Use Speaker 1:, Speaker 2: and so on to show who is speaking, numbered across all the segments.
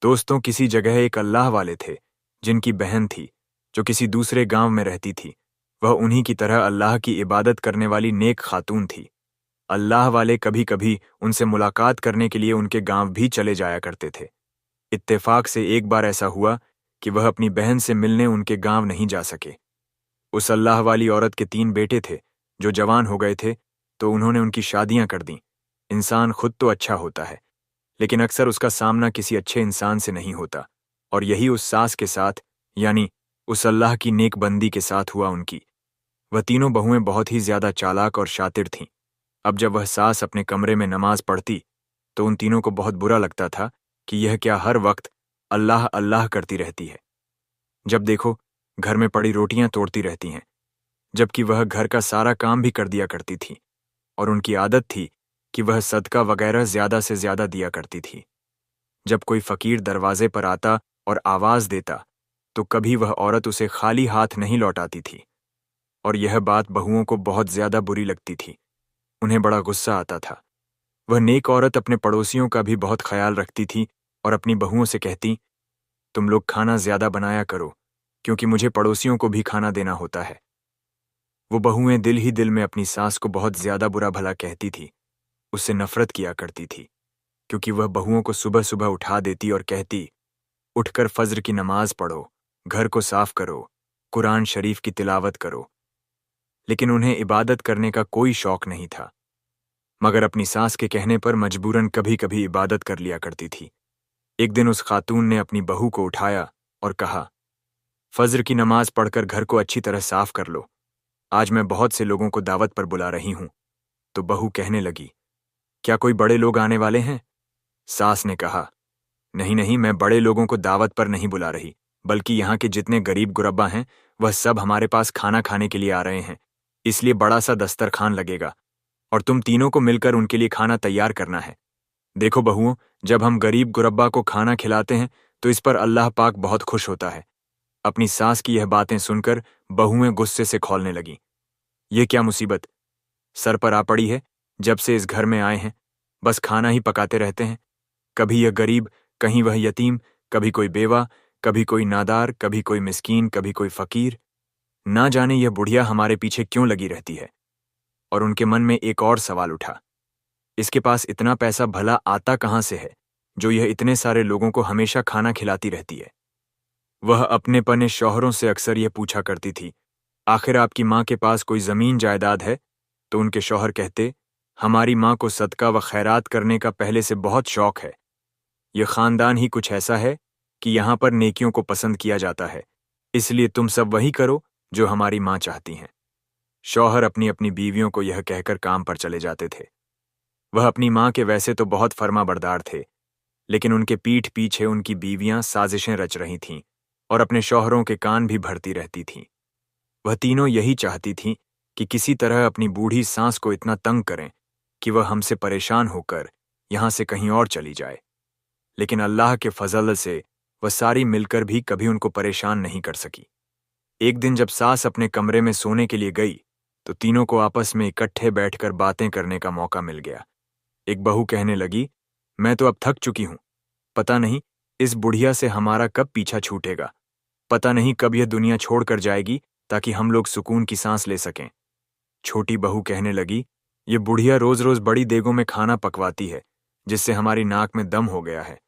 Speaker 1: दोस्तों, किसी जगह एक अल्लाह वाले थे जिनकी बहन थी जो किसी दूसरे गांव में रहती थी। वह उन्हीं की तरह अल्लाह की इबादत करने वाली नेक खातून थी। अल्लाह वाले कभी कभी उनसे मुलाकात करने के लिए उनके गांव भी चले जाया करते थे। इत्तेफाक से एक बार ऐसा हुआ कि वह अपनी बहन से मिलने उनके गांव नहीं जा सके। उस अल्लाह वाली औरत के 3 बेटे थे जो जवान हो गए थे, तो उन्होंने उनकी शादियां कर दीं। इंसान खुद तो अच्छा होता है, लेकिन अक्सर उसका सामना किसी अच्छे इंसान से नहीं होता, और यही उस सास के साथ, यानी उस अल्लाह की नेक बंदी के साथ हुआ उनकी। वह तीनों बहुएं बहुत ही ज्यादा चालाक और शातिर थीं। अब जब वह सास अपने कमरे में नमाज पढ़ती तो उन तीनों को बहुत बुरा लगता था कि यह क्या हर वक्त अल्लाह अल्लाह करती रहती है। जब देखो घर में पड़ी रोटियां तोड़ती रहती हैं, जबकि वह घर का सारा काम भी कर दिया करती थी, और उनकी आदत थी कि वह सदका वगैरह ज्यादा से ज्यादा दिया करती थी। जब कोई फकीर दरवाजे पर आता और आवाज देता तो कभी वह औरत उसे खाली हाथ नहीं लौटाती थी, और यह बात बहुओं को बहुत ज्यादा बुरी लगती थी। उन्हें बड़ा गुस्सा आता था। वह नेक औरत अपने पड़ोसियों का भी बहुत ख्याल रखती थी और अपनी बहुओं से कहती, तुम लोग खाना ज्यादा बनाया करो, क्योंकि मुझे पड़ोसियों को भी खाना देना होता है। वो बहुएं दिल ही दिल में अपनी सास को बहुत ज्यादा बुरा भला कहती थी, उससे नफरत किया करती थी, क्योंकि वह बहुओं को सुबह सुबह उठा देती और कहती, उठकर फज्र की नमाज पढ़ो, घर को साफ करो, कुरान शरीफ की तिलावत करो। लेकिन उन्हें इबादत करने का कोई शौक नहीं था, मगर अपनी सास के कहने पर मजबूरन कभी कभी इबादत कर लिया करती थी। एक दिन उस खातून ने अपनी बहू को उठाया और कहा, फज्र की नमाज पढ़कर घर को अच्छी तरह साफ कर लो, आज मैं बहुत से लोगों को दावत पर बुला रही हूं। तो बहू कहने लगी, क्या कोई बड़े लोग आने वाले हैं? सास ने कहा, नहीं नहीं, मैं बड़े लोगों को दावत पर नहीं बुला रही, बल्कि यहाँ के जितने गरीब गुरब्बा हैं वह सब हमारे पास खाना खाने के लिए आ रहे हैं, इसलिए बड़ा सा दस्तरखान लगेगा और तुम तीनों को मिलकर उनके लिए खाना तैयार करना है। देखो बहुओं, जब हम गरीब गुरब्बा को खाना खिलाते हैं तो इस पर अल्लाह पाक बहुत खुश होता है। अपनी सास की यह बातें सुनकर बहुएं गुस्से से खौलने लगीं। ये क्या मुसीबत सर पर आ पड़ी है? जब से इस घर में आए हैं बस खाना ही पकाते रहते हैं। कभी यह गरीब, कहीं वह यतीम, कभी कोई बेवा, कभी कोई नादार, कभी कोई मिस्कीन, कभी कोई फकीर। ना जाने यह बुढ़िया हमारे पीछे क्यों लगी रहती है। और उनके मन में एक और सवाल उठा, इसके पास इतना पैसा भला आता कहां से है जो यह इतने सारे लोगों को हमेशा खाना खिलाती रहती है। वह अपने पने शौहरों से अक्सर यह पूछा करती थी, आखिर आपकी माँ के पास कोई जमीन जायदाद है? तो उनके शौहर कहते, हमारी माँ को सदका व खैरात करने का पहले से बहुत शौक है। यह खानदान ही कुछ ऐसा है कि यहाँ पर नेकियों को पसंद किया जाता है, इसलिए तुम सब वही करो जो हमारी माँ चाहती हैं। शौहर अपनी अपनी बीवियों को यह कहकर काम पर चले जाते थे। वह अपनी माँ के वैसे तो बहुत फर्माबरदार थे, लेकिन उनके पीठ पीछे उनकी बीवियां साजिशें रच रही थीं और अपने शौहरों के कान भी भरती रहती थीं। वह तीनों यही चाहती थीं कि किसी तरह अपनी बूढ़ी सास को इतना तंग करें कि वह हमसे परेशान होकर यहां से कहीं और चली जाए। लेकिन अल्लाह के फजल से वह सारी मिलकर भी कभी उनको परेशान नहीं कर सकी। एक दिन जब सास अपने कमरे में सोने के लिए गई तो तीनों को आपस में इकट्ठे बैठकर बातें करने का मौका मिल गया। एक बहू कहने लगी, मैं तो अब थक चुकी हूं, पता नहीं इस बुढ़िया से हमारा कब पीछा छूटेगा, पता नहीं कब यह दुनिया छोड़कर जाएगी ताकि हम लोग सुकून की सांस ले सकें। छोटी बहू कहने लगी, ये बुढ़िया रोज रोज बड़ी देगों में खाना पकवाती है, जिससे हमारी नाक में दम हो गया है।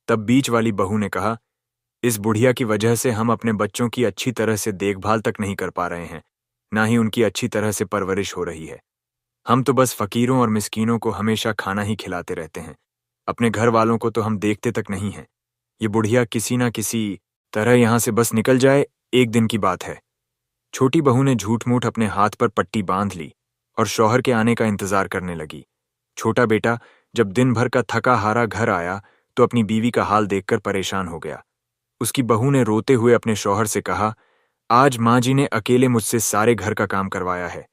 Speaker 1: तब बीच वाली बहू ने कहा, इस बुढ़िया की वजह से हम अपने बच्चों की अच्छी तरह से देखभाल तक नहीं कर पा रहे हैं, ना ही उनकी अच्छी तरह से परवरिश हो रही है। हम तो बस फकीरों और मिस्कीनों को हमेशा खाना ही खिलाते रहते हैं, अपने घर वालों को तो हम देखते तक नहीं हैं। ये बुढ़िया किसी ना किसी तरह यहां से बस निकल जाए, एक दिन की बात है। छोटी बहू ने झूठ मूठ अपने हाथ पर पट्टी बांध ली और शौहर के आने का इंतजार करने लगी। छोटा बेटा जब दिन भर का थका हारा घर आया तो अपनी बीवी का हाल देखकर परेशान हो गया। उसकी बहू ने रोते हुए अपने शौहर से कहा, आज माँ जी ने अकेले मुझसे सारे घर का काम करवाया है,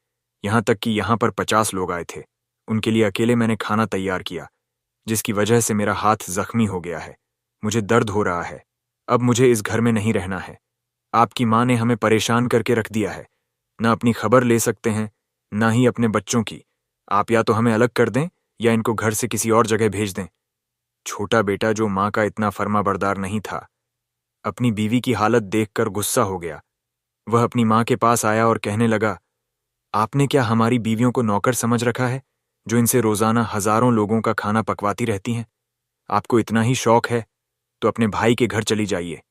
Speaker 1: यहाँ तक कि यहाँ पर 50 लोग आए थे, उनके लिए अकेले मैंने खाना तैयार किया, जिसकी वजह से मेरा हाथ जख्मी हो गया है, मुझे दर्द हो रहा है। अब मुझे इस घर में नहीं रहना है। आपकी माँ ने हमें परेशान करके रख दिया है, न अपनी खबर ले सकते हैं, न ही अपने बच्चों की। आप या तो हमें अलग कर दें या इनको घर से किसी और जगह भेज दें। छोटा बेटा, जो माँ का इतना फर्माबरदार नहीं था, अपनी बीवी की हालत देखकर गुस्सा हो गया। वह अपनी माँ के पास आया और कहने लगा, आपने क्या हमारी बीवियों को नौकर समझ रखा है, जो इनसे रोजाना हजारों लोगों का खाना पकवाती रहती हैं? आपको इतना ही शौक है तो अपने भाई के घर चली जाइए।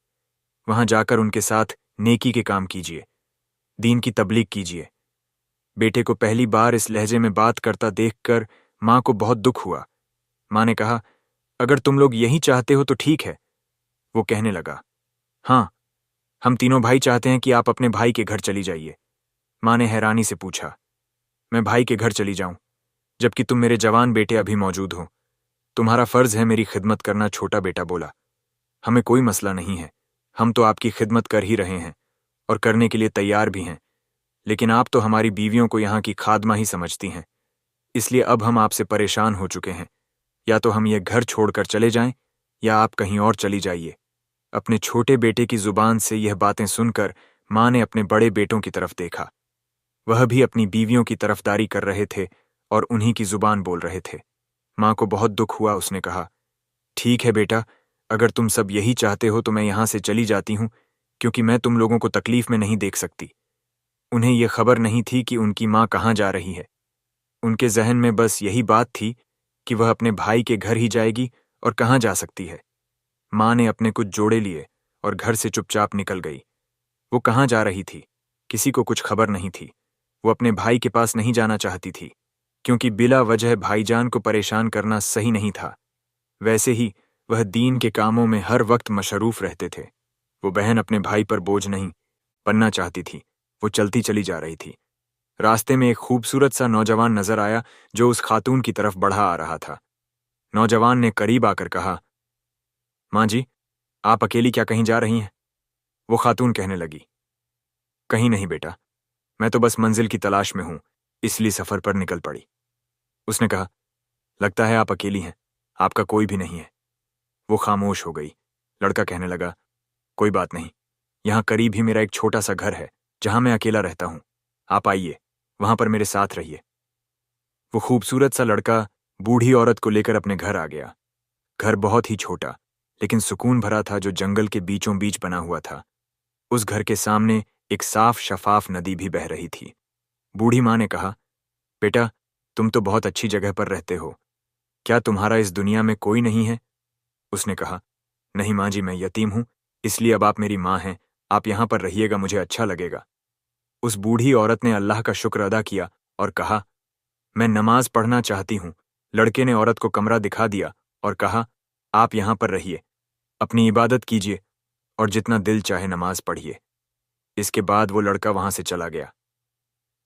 Speaker 1: वहां जाकर उनके साथ नेकी के काम कीजिए, दीन की तबलीग कीजिए। बेटे को पहली बार इस लहजे में बात करता देखकर माँ को बहुत दुख हुआ। माँ ने कहा, अगर तुम लोग यही चाहते हो तो ठीक है। वो कहने लगा, हाँ, हम तीनों भाई चाहते हैं कि आप अपने भाई के घर चली जाइए। माँ ने हैरानी से पूछा, मैं भाई के घर चली जाऊं, जबकि तुम मेरे जवान बेटे अभी मौजूद हो? तुम्हारा फर्ज है मेरी खिदमत करना। छोटा बेटा बोला, हमें कोई मसला नहीं है, हम तो आपकी खिदमत कर ही रहे हैं और करने के लिए तैयार भी हैं, लेकिन आप तो हमारी बीवियों को यहाँ की खादमा ही समझती हैं, इसलिए अब हम आपसे परेशान हो चुके हैं। या तो हम ये घर छोड़कर चले जाएं या आप कहीं और चली जाइए। अपने छोटे बेटे की जुबान से यह बातें सुनकर माँ ने अपने बड़े बेटों की तरफ देखा। वह भी अपनी बीवियों की तरफदारी कर रहे थे और उन्हीं की जुबान बोल रहे थे। माँ को बहुत दुख हुआ। उसने कहा, ठीक है बेटा, अगर तुम सब यही चाहते हो तो मैं यहाँ से चली जाती हूँ, क्योंकि मैं तुम लोगों को तकलीफ में नहीं देख सकती। उन्हें यह खबर नहीं थी कि उनकी माँ कहाँ जा रही है। उनके जहन में बस यही बात थी कि वह अपने भाई के घर ही जाएगी और कहाँ जा सकती है। माँ ने अपने कुछ जोड़े लिए और घर से चुपचाप निकल गई। वो कहाँ जा रही थी, किसी को कुछ खबर नहीं थी। वो अपने भाई के पास नहीं जाना चाहती थी, क्योंकि बिला वजह भाईजान को परेशान करना सही नहीं था। वैसे ही वह दीन के कामों में हर वक्त मशरूफ रहते थे। वो बहन अपने भाई पर बोझ नहीं बनना चाहती थी। वो चलती चली जा रही थी। रास्ते में एक खूबसूरत सा नौजवान नजर आया, जो उस खातून की तरफ बढ़ा आ रहा था। नौजवान ने करीब आकर कहा, माँ जी, आप अकेली क्या कहीं जा रही हैं? वो खातून कहने लगी, कहीं नहीं बेटा, मैं तो बस मंजिल की तलाश में हूं, इसलिए सफर पर निकल पड़ी। उसने कहा, लगता है आप अकेली हैं, आपका कोई भी नहीं है। वो खामोश हो गई। लड़का कहने लगा, कोई बात नहीं, यहाँ करीब ही मेरा एक छोटा सा घर है जहां मैं अकेला रहता हूं। आप आइए, वहां पर मेरे साथ रहिए। वो खूबसूरत सा लड़का बूढ़ी औरत को लेकर अपने घर आ गया। घर बहुत ही छोटा लेकिन सुकून भरा था, जो जंगल के बीचों बीच बना हुआ था। उस घर के सामने एक साफ शफाफ नदी भी बह रही थी। बूढ़ी माँ ने कहा, बेटा, तुम तो बहुत अच्छी जगह पर रहते हो, क्या तुम्हारा इस दुनिया में कोई नहीं है? उसने कहा, नहीं माँ जी, मैं यतीम हूं, इसलिए अब आप मेरी माँ हैं, आप यहां पर रहिएगा, मुझे अच्छा लगेगा। उस बूढ़ी औरत ने अल्लाह का शुक्र अदा किया और कहा, मैं नमाज पढ़ना चाहती हूं। लड़के ने औरत को कमरा दिखा दिया और कहा, आप यहां पर रहिए, अपनी इबादत कीजिए और जितना दिल चाहे नमाज पढ़िए। इसके बाद वो लड़का वहां से चला गया।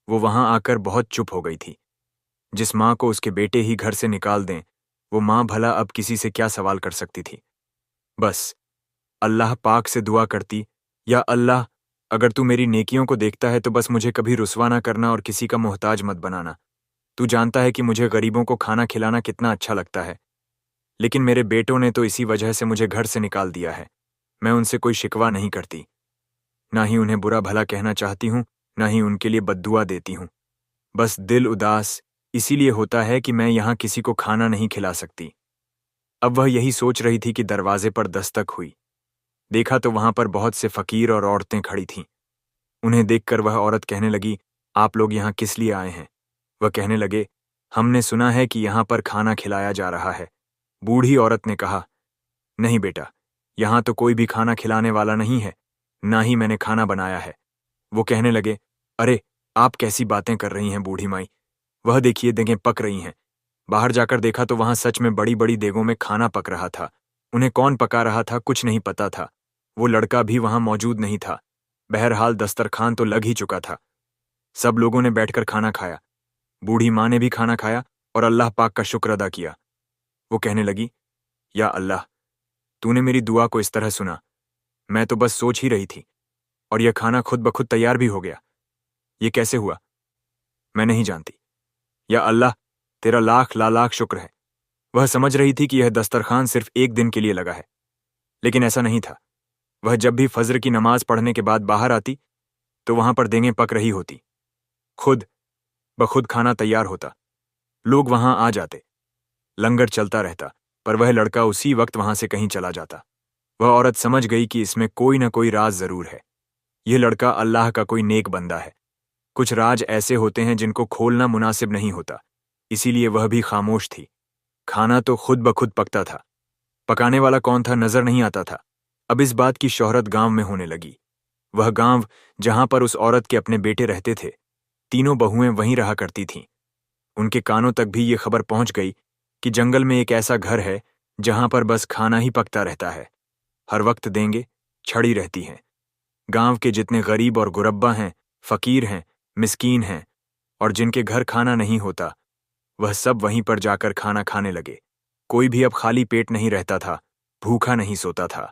Speaker 1: वो वहां आकर बहुत चुप हो गई थी। जिस माँ को उसके बेटे ही घर से निकाल दें, वो माँ भला अब किसी से क्या सवाल कर सकती थी? बस अल्लाह पाक से दुआ करती, या अल्लाह, अगर तू मेरी नेकियों को देखता है तो बस मुझे कभी रुसवा ना करना और किसी का मोहताज मत बनाना। तू जानता है कि मुझे गरीबों को खाना खिलाना कितना अच्छा लगता है, लेकिन मेरे बेटों ने तो इसी वजह से मुझे घर से निकाल दिया है। मैं उनसे कोई शिकवा नहीं करती, ना ही उन्हें बुरा भला कहना चाहती हूँ, ना ही उनके लिए बद्दुआ देती हूँ। बस दिल उदास इसीलिए होता है कि मैं यहाँ किसी को खाना नहीं खिला सकती। अब वह यही सोच रही थी कि दरवाजे पर दस्तक हुई। देखा तो वहां पर बहुत से फकीर और औरतें खड़ी थीं। उन्हें देखकर वह औरत कहने लगी, आप लोग यहाँ किस लिए आए हैं? वह कहने लगे, हमने सुना है कि यहाँ पर खाना खिलाया जा रहा है। बूढ़ी औरत ने कहा, नहीं बेटा, यहाँ तो कोई भी खाना खिलाने वाला नहीं है, ना ही मैंने खाना बनाया है। वो कहने लगे, अरे, आप कैसी बातें कर रही हैं बूढ़ी माई? वह देखिए, देगें पक रही हैं। बाहर जाकर देखा तो वहां सच में बड़ी बड़ी देगों में खाना पक रहा था। उन्हें कौन पका रहा था कुछ नहीं पता था। वो लड़का भी वहां मौजूद नहीं था। बहरहाल दस्तरखान तो लग ही चुका था। सब लोगों ने बैठकर खाना खाया। बूढ़ी माँ ने भी खाना खाया और अल्लाह पाक का शुक्र अदा किया। वो कहने लगी, या अल्लाह, तूने मेरी दुआ को इस तरह सुना। मैं तो बस सोच ही रही थी और यह खाना खुद ब खुद तैयार भी हो गया। ये कैसे हुआ? मैं नहीं जानती। या अल्लाह, तेरा लाख लाख शुक्र है। वह समझ रही थी कि यह दस्तरखान सिर्फ एक दिन के लिए लगा है, लेकिन ऐसा नहीं था। वह जब भी फज्र की नमाज पढ़ने के बाद बाहर आती तो वहां पर देंगे पक रही होती। खुद ब खुद खाना तैयार होता। लोग वहां आ जाते। लंगर चलता रहता। पर वह लड़का उसी वक्त वहां से कहीं चला जाता। वह औरत समझ गई कि इसमें कोई न कोई राज जरूर है। यह लड़का अल्लाह का कोई नेक बंदा है। कुछ राज ऐसे होते हैं जिनको खोलना मुनासिब नहीं होता, इसीलिए वह भी खामोश थी। खाना तो खुद ब खुद पकता था, पकाने वाला कौन था नजर नहीं आता था। अब इस बात की शोहरत गांव में होने लगी। वह गांव जहां पर उस औरत के अपने बेटे रहते थे, तीनों बहुएं वहीं रहा करती थीं। उनके कानों तक भी ये खबर पहुंच गई कि जंगल में एक ऐसा घर है जहां पर बस खाना ही पकता रहता है। हर वक्त देंगे छड़ी रहती हैं। गांव के जितने गरीब और गुरब्बा हैं, फकीर हैं, मिस्कीन हैं और जिनके घर खाना नहीं होता, वह सब वहीं पर जाकर खाना खाने लगे। कोई भी अब खाली पेट नहीं रहता था, भूखा नहीं सोता था।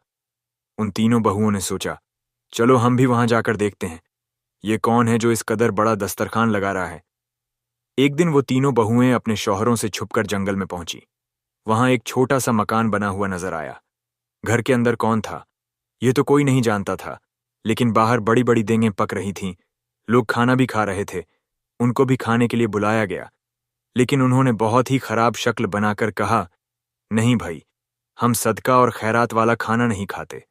Speaker 1: उन तीनों बहुओं ने सोचा, चलो हम भी वहां जाकर देखते हैं, ये कौन है जो इस कदर बड़ा दस्तरखान लगा रहा है। एक दिन वो तीनों बहुएं अपने शौहरों से छुपकर जंगल में पहुंची। वहां एक छोटा सा मकान बना हुआ नजर आया। घर के अंदर कौन था ये तो कोई नहीं जानता था, लेकिन बाहर बड़ी बड़ी देंगें पक रही थीं। लोग खाना भी खा रहे थे। उनको भी खाने के लिए बुलाया गया, लेकिन उन्होंने बहुत ही खराब शक्ल बनाकर कहा, नहीं भाई, हम सदका और खैरात वाला खाना नहीं खाते।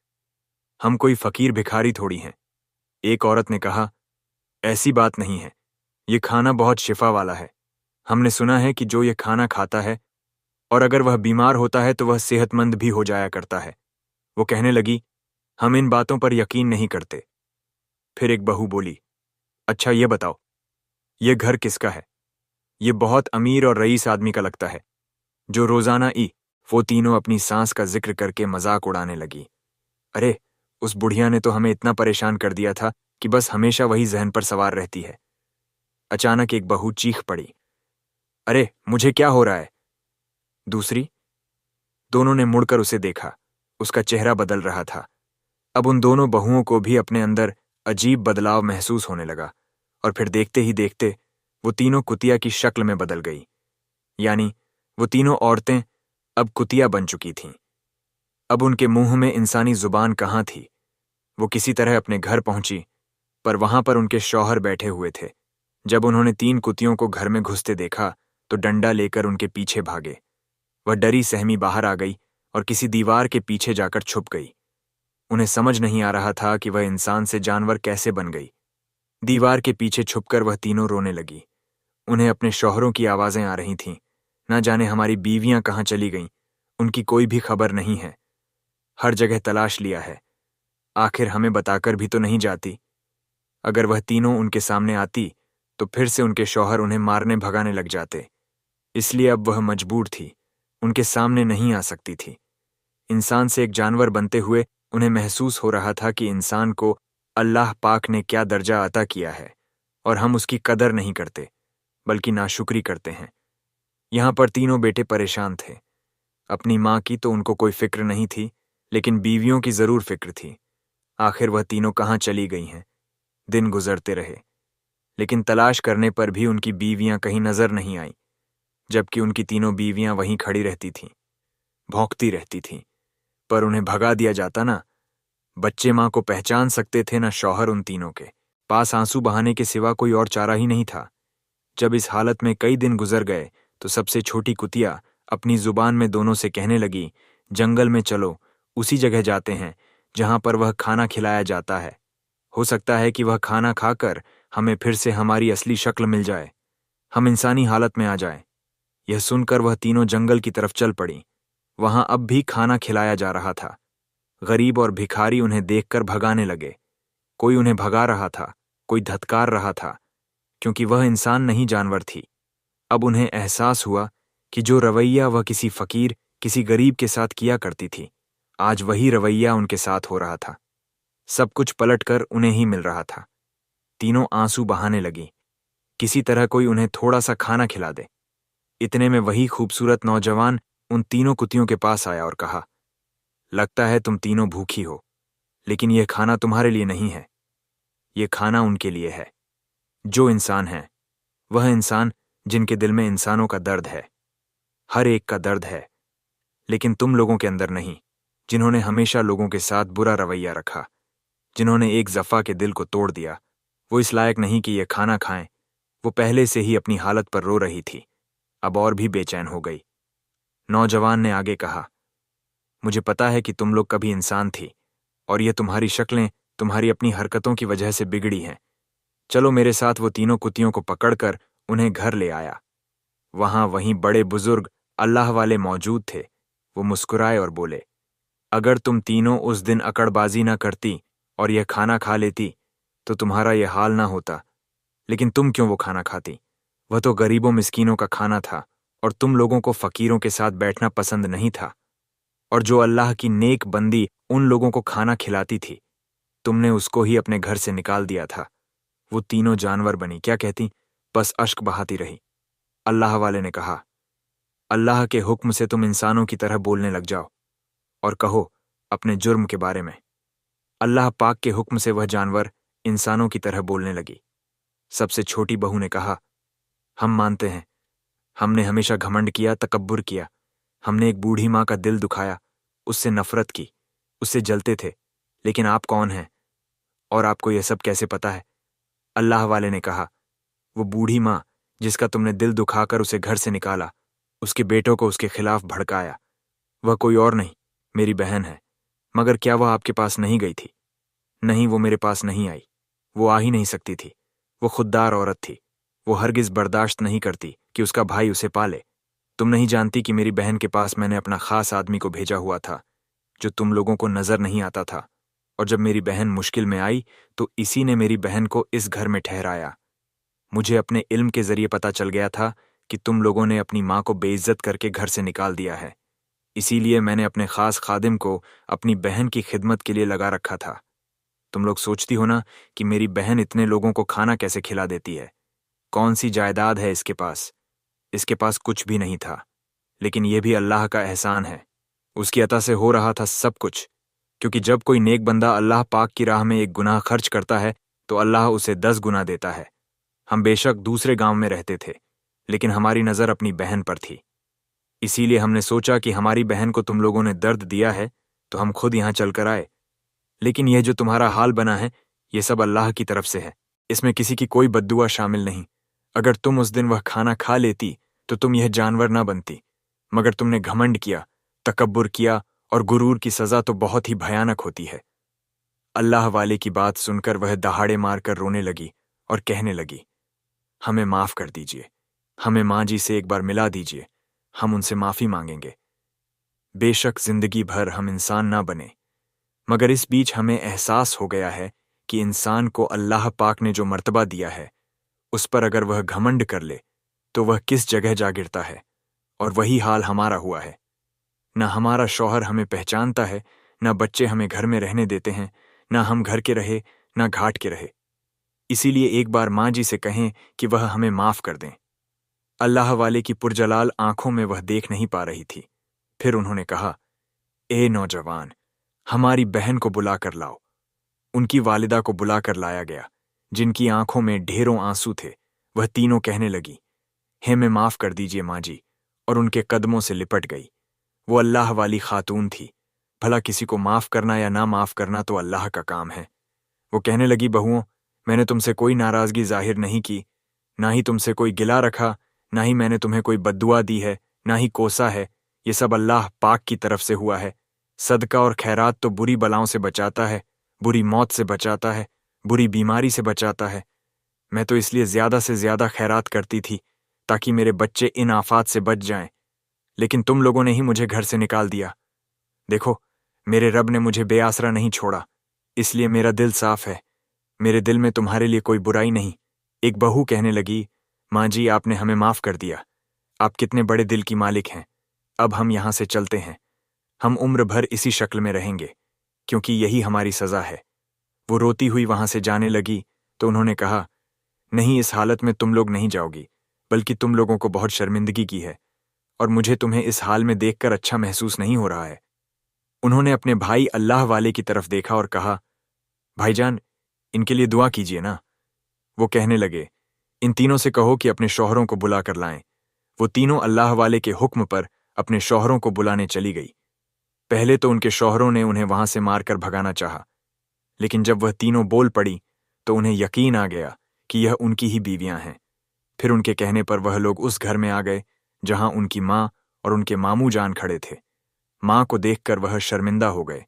Speaker 1: हम कोई फकीर भिखारी थोड़ी हैं। एक औरत ने कहा, ऐसी बात नहीं है, ये खाना बहुत शिफा वाला है। हमने सुना है कि जो ये खाना खाता है और अगर वह बीमार होता है तो वह सेहतमंद भी हो जाया करता है। वो कहने लगी, हम इन बातों पर यकीन नहीं करते। फिर एक बहू बोली, अच्छा ये बताओ, ये घर किसका है? ये बहुत अमीर और रईस आदमी का लगता है, जो रोजाना वो तीनों अपनी सांस का जिक्र करके मजाक उड़ाने लगी। अरे, उस बुढ़िया ने तो हमें इतना परेशान कर दिया था कि बस हमेशा वही जहन पर सवार रहती है। अचानक एक बहू चीख पड़ी, अरे मुझे क्या हो रहा है? दूसरी, दोनों ने मुड़कर उसे देखा। उसका चेहरा बदल रहा था। अब उन दोनों बहुओं को भी अपने अंदर अजीब बदलाव महसूस होने लगा और फिर देखते ही देखते वो तीनों कुतिया की शक्ल में बदल गई। यानी वो तीनों औरतें अब कुतिया बन चुकी थीं। अब उनके मुंह में इंसानी जुबान कहाँ थी। वो किसी तरह अपने घर पहुंची, पर वहां पर उनके शौहर बैठे हुए थे। जब उन्होंने तीन कुतियों को घर में घुसते देखा तो डंडा लेकर उनके पीछे भागे। वह डरी सहमी बाहर आ गई और किसी दीवार के पीछे जाकर छुप गई। उन्हें समझ नहीं आ रहा था कि वह इंसान से जानवर कैसे बन गई। दीवार के पीछे छुपकर वह तीनों रोने लगी। उन्हें अपने शौहरों की आवाजें आ रही थीं, ना जाने हमारी बीवियां कहाँ चली गईं, उनकी कोई भी खबर नहीं है। हर जगह तलाश लिया है, आखिर हमें बताकर भी तो नहीं जाती। अगर वह तीनों उनके सामने आती तो फिर से उनके शौहर उन्हें मारने भगाने लग जाते। इसलिए अब वह मजबूर थी, उनके सामने नहीं आ सकती थी। इंसान से एक जानवर बनते हुए उन्हें महसूस हो रहा था कि इंसान को अल्लाह पाक ने क्या दर्जा अता किया है और हम उसकी कदर नहीं करते, बल्कि नाशुक्री करते हैं। यहां पर तीनों बेटे परेशान थे। अपनी माँ की तो उनको कोई फिक्र नहीं थी, लेकिन बीवियों की जरूर फिक्र थी। आखिर वह तीनों कहाँ चली गई हैं? दिन गुजरते रहे, लेकिन तलाश करने पर भी उनकी बीवियां कहीं नजर नहीं आईं, जबकि उनकी तीनों बीवियां वहीं खड़ी रहती थीं, भौंकती रहती थीं। पर उन्हें भगा दिया जाता ना। बच्चे माँ को पहचान सकते थे ना शौहर उन तीनों के पास आंसू बहाने के सिवा कोई और चारा ही नहीं था। जब इस हालत में कई दिन गुजर गए तो सबसे छोटी कुतिया अपनी जुबान में दोनों से कहने लगी, जंगल में चलो, उसी जगह जाते हैं जहां पर वह खाना खिलाया जाता है। हो सकता है कि वह खाना खाकर हमें फिर से हमारी असली शक्ल मिल जाए, हम इंसानी हालत में आ जाएं। यह सुनकर वह तीनों जंगल की तरफ चल पड़ी। वहां अब भी खाना खिलाया जा रहा था। गरीब और भिखारी उन्हें देखकर भगाने लगे। कोई उन्हें भगा रहा था, कोई धत्कार रहा था, क्योंकि वह इंसान नहीं जानवर थी। अब उन्हें एहसास हुआ कि जो रवैया वह किसी फकीर, किसी गरीब के साथ किया करती थी, आज वही रवैया उनके साथ हो रहा था। सब कुछ पलटकर उन्हें ही मिल रहा था। तीनों आंसू बहाने लगी। किसी तरह कोई उन्हें थोड़ा सा खाना खिला दे। इतने में वही खूबसूरत नौजवान उन तीनों कुतियों के पास आया और कहा, लगता है तुम तीनों भूखी हो, लेकिन यह खाना तुम्हारे लिए नहीं है, यह खाना उनके लिए है। जो इंसान है, वह इंसान जिनके दिल में इंसानों का दर्द है, हर एक का दर्द है, लेकिन तुम लोगों के अंदर नहीं, जिन्होंने हमेशा लोगों के साथ बुरा रवैया रखा, जिन्होंने एक जफा के दिल को तोड़ दिया। वो इस लायक नहीं कि यह खाना खाएं। वो पहले से ही अपनी हालत पर रो रही थी, अब और भी बेचैन हो गई। नौजवान ने आगे कहा, मुझे पता है कि तुम लोग कभी इंसान थी और ये तुम्हारी शक्लें तुम्हारी अपनी हरकतों की वजह से बिगड़ी हैं। चलो मेरे साथ। वो तीनों कुत्तियों को पकड़कर उन्हें घर ले आया। वहीं बड़े बुजुर्ग अल्लाह वाले मौजूद थे। वो मुस्कुराए और बोले, अगर तुम तीनों उस दिन अकड़बाजी ना करती और यह खाना खा लेती तो तुम्हारा यह हाल ना होता। लेकिन तुम क्यों वो खाना खाती? वह तो गरीबों मिस्कीनों का खाना था और तुम लोगों को फकीरों के साथ बैठना पसंद नहीं था। और जो अल्लाह की नेक बंदी उन लोगों को खाना खिलाती थी, तुमने उसको ही अपने घर से निकाल दिया था। वो तीनों जानवर बनी, क्या कहती? बस अश्क बहाती रही। अल्लाह वाले ने कहा, अल्लाह के हुक्म से तुम इंसानों की तरह बोलने लग जाओ और कहो अपने जुर्म के बारे में। अल्लाह पाक के हुक्म से वह जानवर इंसानों की तरह बोलने लगी। सबसे छोटी बहू ने कहा, हम मानते हैं, हमने हमेशा घमंड किया, तकब्बुर किया। हमने एक बूढ़ी माँ का दिल दुखाया, उससे नफरत की, उससे जलते थे। लेकिन आप कौन हैं और आपको यह सब कैसे पता है? अल्लाह वाले ने कहा, वो बूढ़ी माँ जिसका तुमने दिल दुखाकर उसे घर से निकाला, उसके बेटों को उसके खिलाफ भड़काया, वह कोई और नहीं, मेरी बहन है। मगर क्या वह आपके पास नहीं गई थी? नहीं, वो मेरे पास नहीं आई। वो आ ही नहीं सकती थी। वो खुददार औरत थी। वो हरगिज बर्दाश्त नहीं करती कि उसका भाई उसे पाले। तुम नहीं जानती कि मेरी बहन के पास मैंने अपना खास आदमी को भेजा हुआ था, जो तुम लोगों को नजर नहीं आता था। और जब मेरी बहन मुश्किल में आई तो इसी ने मेरी बहन को इस घर में ठहराया। मुझे अपने इल्म के जरिए पता चल गया था कि तुम लोगों ने अपनी माँ को बेइज्जत करके घर से निकाल दिया है। इसीलिए मैंने अपने खास खादिम को अपनी बहन की खिदमत के लिए लगा रखा था। तुम लोग सोचती हो ना कि मेरी बहन इतने लोगों को खाना कैसे खिला देती है? कौन सी जायदाद है इसके पास? इसके पास कुछ भी नहीं था, लेकिन यह भी अल्लाह का एहसान है। उसकी अता से हो रहा था सब कुछ, क्योंकि जब कोई नेक बंदा अल्लाह पाक की राह में एक गुनाह खर्च करता है तो अल्लाह उसे 10 गुना देता है। हम बेशक दूसरे गांव में रहते थे, लेकिन हमारी नज़र अपनी बहन पर थी। इसीलिए हमने सोचा कि हमारी बहन को तुम लोगों ने दर्द दिया है तो हम खुद यहां चलकर आए। लेकिन यह जो तुम्हारा हाल बना है, यह सब अल्लाह की तरफ से है। इसमें किसी की कोई बद्दुआ शामिल नहीं। अगर तुम उस दिन वह खाना खा लेती तो तुम यह जानवर ना बनती, मगर तुमने घमंड किया, तकब्बुर किया, और गुरूर की सजा तो बहुत ही भयानक होती है। अल्लाह वाले की बात सुनकर वह दहाड़े मारकर रोने लगी और कहने लगी, हमें माफ कर दीजिए, हमें माँ जी से एक बार मिला दीजिए, हम उनसे माफी मांगेंगे। बेशक जिंदगी भर हम इंसान ना बने, मगर इस बीच हमें एहसास हो गया है कि इंसान को अल्लाह पाक ने जो मर्तबा दिया है, उस पर अगर वह घमंड कर ले तो वह किस जगह जा गिरता है। और वही हाल हमारा हुआ है। न हमारा शौहर हमें पहचानता है, न बच्चे हमें घर में रहने देते हैं, न हम घर के रहे न घाट के रहे। इसीलिए एक बार माँ जी से कहें कि वह हमें माफ कर दें। अल्लाह वाले की पुरजलाल आंखों में वह देख नहीं पा रही थी। फिर उन्होंने कहा, ए नौजवान, हमारी बहन को बुला कर लाओ। उनकी वालिदा को बुला कर लाया गया, जिनकी आंखों में ढेरों आंसू थे। वह तीनों कहने लगी, हमें माफ कर दीजिए माँ जी, और उनके कदमों से लिपट गई। वो अल्लाह वाली खातून थी। भला किसी को माफ करना या ना माफ करना तो अल्लाह का काम है। वो कहने लगी, बहुओं, मैंने तुमसे कोई नाराजगी जाहिर नहीं की, ना ही तुमसे कोई गिला रखा, ना ही मैंने तुम्हें कोई बद्दुआ दी है, ना ही कोसा है। ये सब अल्लाह पाक की तरफ से हुआ है। सदका और खैरात तो बुरी बलाओं से बचाता है, बुरी मौत से बचाता है, बुरी बीमारी से बचाता है। मैं तो इसलिए ज्यादा से ज्यादा खैरात करती थी ताकि मेरे बच्चे इन आफात से बच जाएं, लेकिन तुम लोगों ने ही मुझे घर से निकाल दिया। देखो, मेरे रब ने मुझे बेआसरा नहीं छोड़ा, इसलिए मेरा दिल साफ है। मेरे दिल में तुम्हारे लिए कोई बुराई नहीं। एक बहू कहने लगी, माँ जी, आपने हमें माफ कर दिया। आप कितने बड़े दिल की मालिक हैं। अब हम यहां से चलते हैं। हम उम्र भर इसी शक्ल में रहेंगे, क्योंकि यही हमारी सजा है। वो रोती हुई वहां से जाने लगी तो उन्होंने कहा, नहीं, इस हालत में तुम लोग नहीं जाओगी, बल्कि तुम लोगों को बहुत शर्मिंदगी की है, और मुझे तुम्हें इस हाल में देखकर अच्छा महसूस नहीं हो रहा है। उन्होंने अपने भाई अल्लाह वाले की तरफ देखा और कहा, भाईजान, इनके लिए दुआ कीजिए ना। वो कहने लगे, इन तीनों से कहो कि अपने शौहरों को बुला कर लाएं। वो तीनों अल्लाह वाले के हुक्म पर अपने शौहरों को बुलाने चली गई। पहले तो उनके शौहरों ने उन्हें वहां से मारकर भगाना चाहा, लेकिन जब वह तीनों बोल पड़ी तो उन्हें यकीन आ गया कि यह उनकी ही बीवियां हैं। फिर उनके कहने पर वह लोग उस घर में आ गए जहां उनकी माँ और उनके मामू जान खड़े थे। मां को देखकर वह शर्मिंदा हो गए।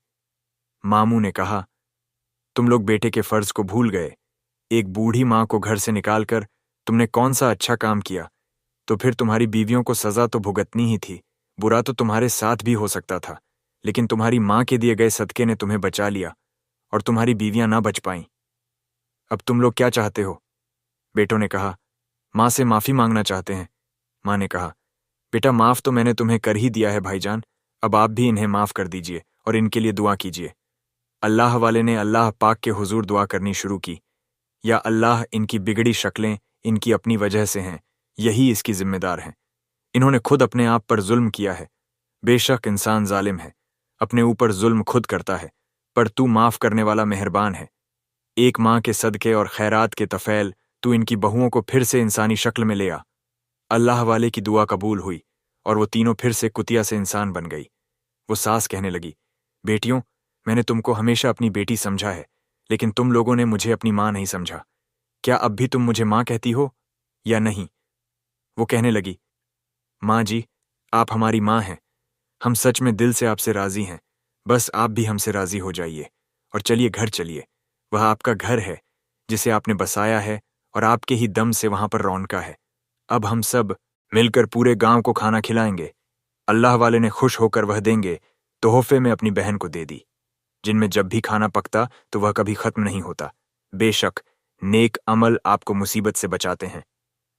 Speaker 1: मामू ने कहा, तुम लोग बेटे के फर्ज को भूल गए। एक बूढ़ी मां को घर से निकालकर तुमने कौन सा अच्छा काम किया? तो फिर तुम्हारी बीवियों को सजा तो भुगतनी ही थी। बुरा तो तुम्हारे साथ भी हो सकता था, लेकिन तुम्हारी मां के दिए गए सदके ने तुम्हें बचा लिया और तुम्हारी बीवियां ना बच पाईं। अब तुम लोग क्या चाहते हो? बेटों ने कहा, मां से माफी मांगना चाहते हैं। मां ने कहा, बेटा माफ तो मैंने तुम्हें कर ही दिया है भाईजान, अब आप भी इन्हें माफ कर दीजिए और इनके लिए दुआ कीजिए। अल्लाह वाले ने अल्लाह पाक के हुजूर दुआ करनी शुरू की, या अल्लाह इनकी बिगड़ी शक्लें इनकी अपनी वजह से हैं, यही इसकी जिम्मेदार हैं। इन्होंने खुद अपने आप पर जुल्म किया है। बेशक इंसान जालिम है, अपने ऊपर जुल्म खुद करता है, पर तू माफ करने वाला मेहरबान है। एक मां के सदके और खैरात के तफैल तू इनकी बहुओं को फिर से इंसानी शक्ल में ले आ। अल्लाह वाले की दुआ कबूल हुई और वो तीनों फिर से कुतिया से इंसान बन गई। वो सास कहने लगी, बेटियों, मैंने तुमको हमेशा अपनी बेटी समझा है, लेकिन तुम लोगों ने मुझे अपनी मां नहीं समझा। क्या अब भी तुम मुझे मां कहती हो या नहीं? वो कहने लगी, मां जी, आप हमारी मां हैं। हम सच में दिल से आपसे राजी हैं। बस आप भी हमसे राजी हो जाइए और चलिए घर चलिए। वह आपका घर है जिसे आपने बसाया है और आपके ही दम से वहां पर रौनका है। अब हम सब मिलकर पूरे गांव को खाना खिलाएंगे। अल्लाह वाले ने खुश होकर वह देंगे तोहफे में अपनी बहन को दे दी, जिनमें जब भी खाना पकता तो वह कभी खत्म नहीं होता। बेशक नेक अमल आपको मुसीबत से बचाते हैं।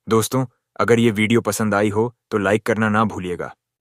Speaker 1: दोस्तों, अगर ये वीडियो पसंद आई हो तो लाइक करना ना भूलिएगा।